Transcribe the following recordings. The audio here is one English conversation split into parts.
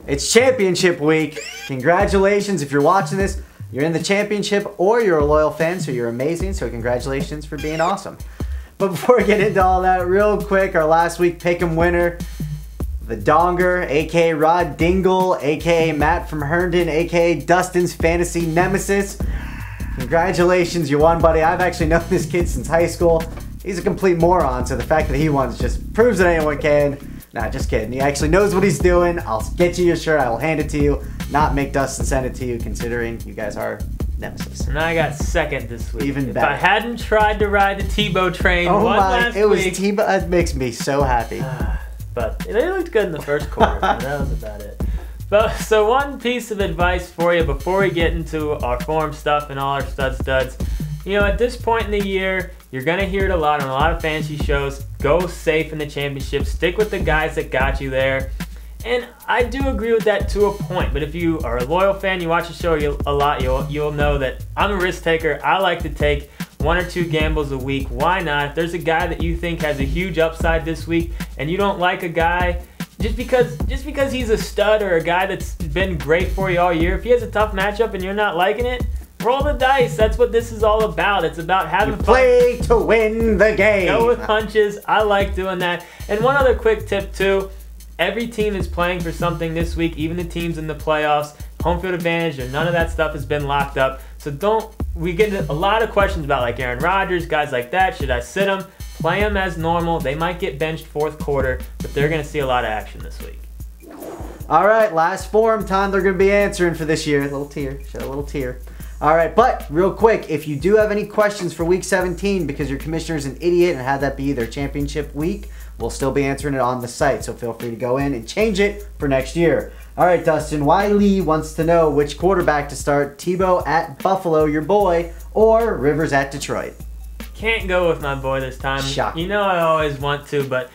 It's championship week. Congratulations if you're watching this. You're in the championship or you're a loyal fan, so you're amazing. So congratulations for being awesome. But before we get into all that, real quick, our last week pick'em winner, the Donger, aka Rod Dingle, aka Matt from Herndon, aka Dustin's fantasy nemesis. Congratulations, you won, buddy. I've actually known this kid since high school. He's a complete moron, so the fact that he won just proves that anyone can. Nah, just kidding. He actually knows what he's doing. I'll get you your shirt. I will hand it to you. Not make Dustin send it to you, considering you guys are nemesis. And I got second this week. Even better. If I hadn't tried to ride the Tebow train last week. It was week. Tebow. That makes me so happy. But they looked good in the first quarter. That was about it. But, so one piece of advice for you before we get into our form stuff and all our studs. You know, at this point in the year, you're going to hear it a lot on a lot of fantasy shows. Go safe in the championship. Stick with the guys that got you there. And I do agree with that to a point. But if you are a loyal fan, you watch the show a lot, you'll know that I'm a risk taker. I like to take 1 or 2 gambles a week. Why not? If there's a guy that you think has a huge upside this week and you don't like a guy just because he's a stud or a guy that's been great for you all year, if he has a tough matchup and you're not liking it, roll the dice. That's what this is all about. It's about having fun. Play to win the game. Go with punches. I like doing that. And one other quick tip too. Every team is playing for something this week, even the teams in the playoffs. Home field advantage or none of that stuff has been locked up. So we get a lot of questions about like Aaron Rodgers, guys like that. Should I sit them? Play them as normal. They might get benched fourth quarter, but they're going to see a lot of action this week. All right, last form time they're going to be answering for this year. A little tear. Shed a little tear. All right, but real quick, if you do have any questions for week 17 because your commissioner is an idiot and had that be their championship week, we'll still be answering it on the site. So feel free to go in and change it for next year. All right, Dustin, Wiley wants to know which quarterback to start, Tebow at Buffalo, your boy, or Rivers at Detroit. Can't go with my boy this time. Shocking. You know I always want to, but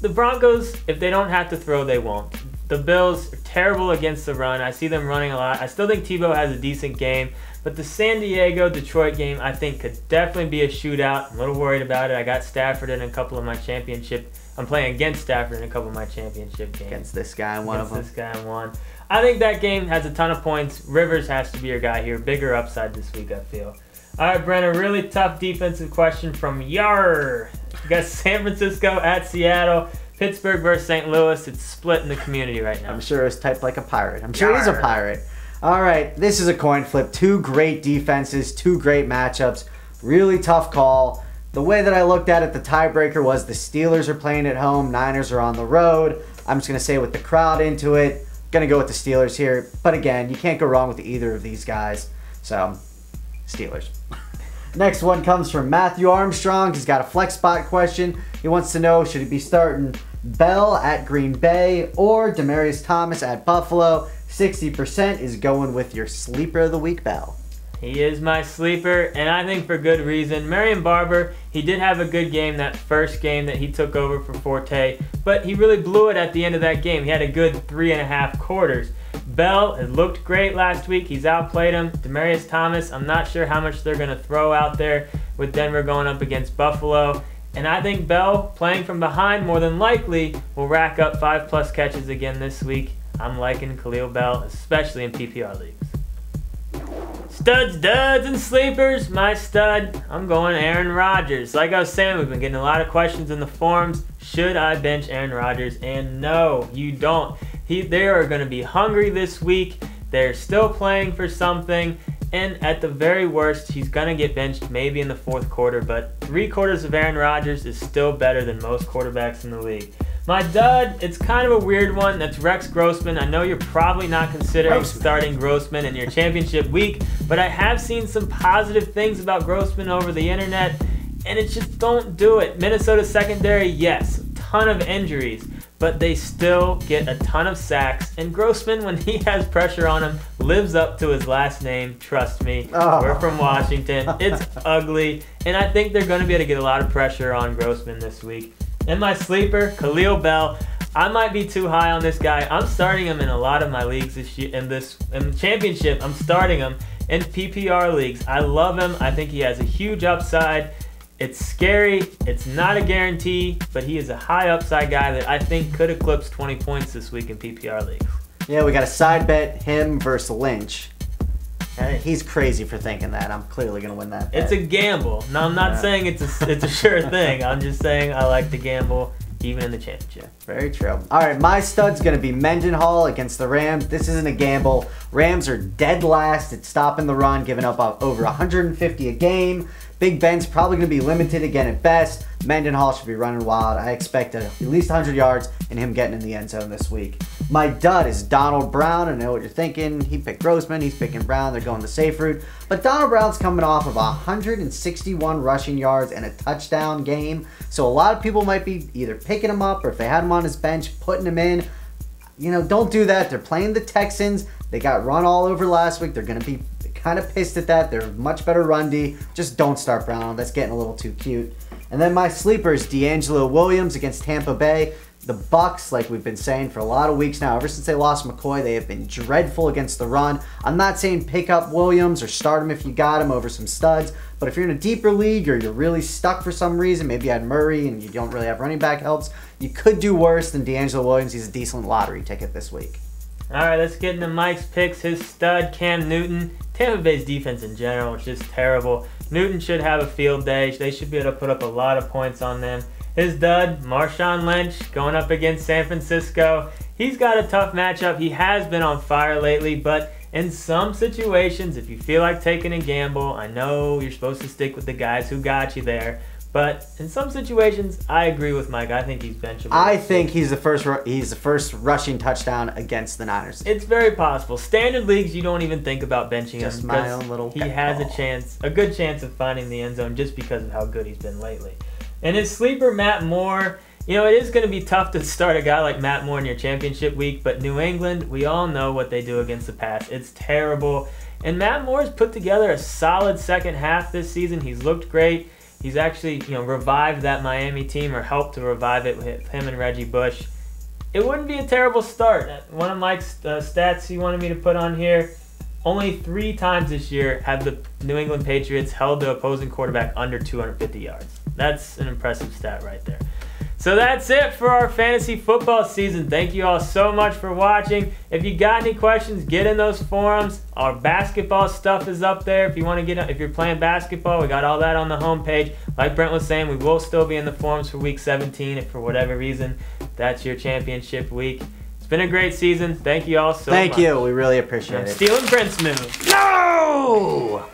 the Broncos, if they don't have to throw, they won't. The Bills are terrible against the run. I see them running a lot. I still think Tebow has a decent game, but the San Diego-Detroit game I think could definitely be a shootout. I'm a little worried about it. I got Stafford in a couple of my championship. I'm playing against Stafford in a couple of my championship games. Against this guy in one of them. Against this guy in one. I think that game has a ton of points. Rivers has to be your guy here. Bigger upside this week, I feel. All right, Brent, a really tough defensive question from Yar. You got San Francisco at Seattle, Pittsburgh versus St. Louis. It's split in the community right now. I'm sure it's typed like a pirate. I'm sure he's a pirate. All right, this is a coin flip. 2 great defenses, 2 great matchups. Really tough call. The way that I looked at it, the tiebreaker was the Steelers are playing at home, Niners are on the road. I'm just going to say with the crowd into it, going to go with the Steelers here. But again, you can't go wrong with either of these guys. So, Steelers. Next one comes from Matthew Armstrong. He's got a flex spot question. He wants to know, should he be starting Bell at Green Bay or Demaryius Thomas at Buffalo? 60% is going with your sleeper of the week, Bell. He is my sleeper, and I think for good reason. Marion Barber, he did have a good game that first game that he took over for Forte, but he really blew it at the end of that game. He had a good 3.5 quarters. Bell, it looked great last week. He's outplayed him. Demaryius Thomas, I'm not sure how much they're going to throw out there with Denver going up against Buffalo. And I think Bell, playing from behind more than likely, will rack up 5+ catches again this week. I'm liking Khalil Bell, especially in PPR leagues. Studs, duds, and sleepers. My stud, I'm going Aaron Rodgers. Like I was saying, we've been getting a lot of questions in the forums. Should I bench Aaron Rodgers? And no, you don't. They are going to be hungry this week. They're still playing for something. And at the very worst, he's going to get benched maybe in the fourth quarter. But 3/4 of Aaron Rodgers is still better than most quarterbacks in the league. My dud, it's kind of a weird one. That's Rex Grossman. I know you're probably not considering starting Grossman in your championship week, but I have seen some positive things about Grossman over the internet, and it's just don't do it. Minnesota secondary, yes, a ton of injuries, but they still get a ton of sacks, and Grossman, when he has pressure on him, lives up to his last name. Trust me. We're from Washington. It's ugly, and I think they're going to be able to get a lot of pressure on Grossman this week. And my sleeper, Khalil Bell. I might be too high on this guy. I'm starting him in a lot of my leagues this year. In the championship, I'm starting him in PPR leagues. I love him. I think he has a huge upside. It's scary. It's not a guarantee, but he is a high upside guy that I think could eclipse 20 points this week in PPR leagues. Yeah, we got a side bet, him versus Lynch. Hey. He's crazy for thinking that. I'm clearly going to win that bet. It's a gamble. No, I'm not saying it's a sure thing. I'm just saying I like to gamble even in the championship. Very true. All right, my stud's going to be Mendenhall against the Rams. This isn't a gamble. Rams are dead last at stopping the run, giving up over 150 a game. Big Ben's probably going to be limited again at best. Mendenhall should be running wild. I expect at least 100 yards and him getting in the end zone this week. My dud is Donald Brown. I know what you're thinking. He picked Grossman. He's picking Brown. They're going the safe route. But Donald Brown's coming off of 161 rushing yards and a touchdown game. So a lot of people might be either picking him up or if they had him on his bench, putting him in. You know, don't do that. They're playing the Texans. They got run all over last week. They're going to be kind of pissed at that. They're much better run D. Just don't start Brown. That's getting a little too cute. And then my sleeper is D'Angelo Williams against Tampa Bay. The Bucs, like we've been saying for a lot of weeks now, ever since they lost McCoy, they have been dreadful against the run. I'm not saying pick up Williams or start him if you got him over some studs, but if you're in a deeper league or you're really stuck for some reason, maybe you had Murray and you don't really have running back helps, you could do worse than D'Angelo Williams. He's a decent lottery ticket this week. All right, let's get into Mike's picks. His stud, Cam Newton. Tampa Bay's defense in general is just terrible. Newton should have a field day. They should be able to put up a lot of points on them. His dud, Marshawn Lynch, going up against San Francisco. He's got a tough matchup. He has been on fire lately, but in some situations, if you feel like taking a gamble, I know you're supposed to stick with the guys who got you there. But in some situations, I agree with Mike. I think he's benchable. I think he's the first rushing touchdown against the Niners. It's very possible. Standard leagues, you don't even think about benching Just him. my own little He has a good chance of finding the end zone just because of how good he's been lately. And his sleeper, Matt Moore, you know, it is going to be tough to start a guy like Matt Moore in your championship week, but New England, we all know what they do against the pass. It's terrible. And Matt Moore's put together a solid second half this season. He's looked great. He's actually, you know, revived that Miami team or helped to revive it with him and Reggie Bush. It wouldn't be a terrible start. One of Mike's stats he wanted me to put on here, only 3 times this year have the New England Patriots held the opposing quarterback under 250 yards. That's an impressive stat right there. So that's it for our fantasy football season. Thank you all so much for watching. If you got any questions, get in those forums. Our basketball stuff is up there. If you're playing basketball, we got all that on the homepage. Like Brent was saying, we will still be in the forums for week 17 if for whatever reason that's your championship week. It's been a great season. Thank you all so much. Thank you. We really appreciate it. Stealing Brent's move. No!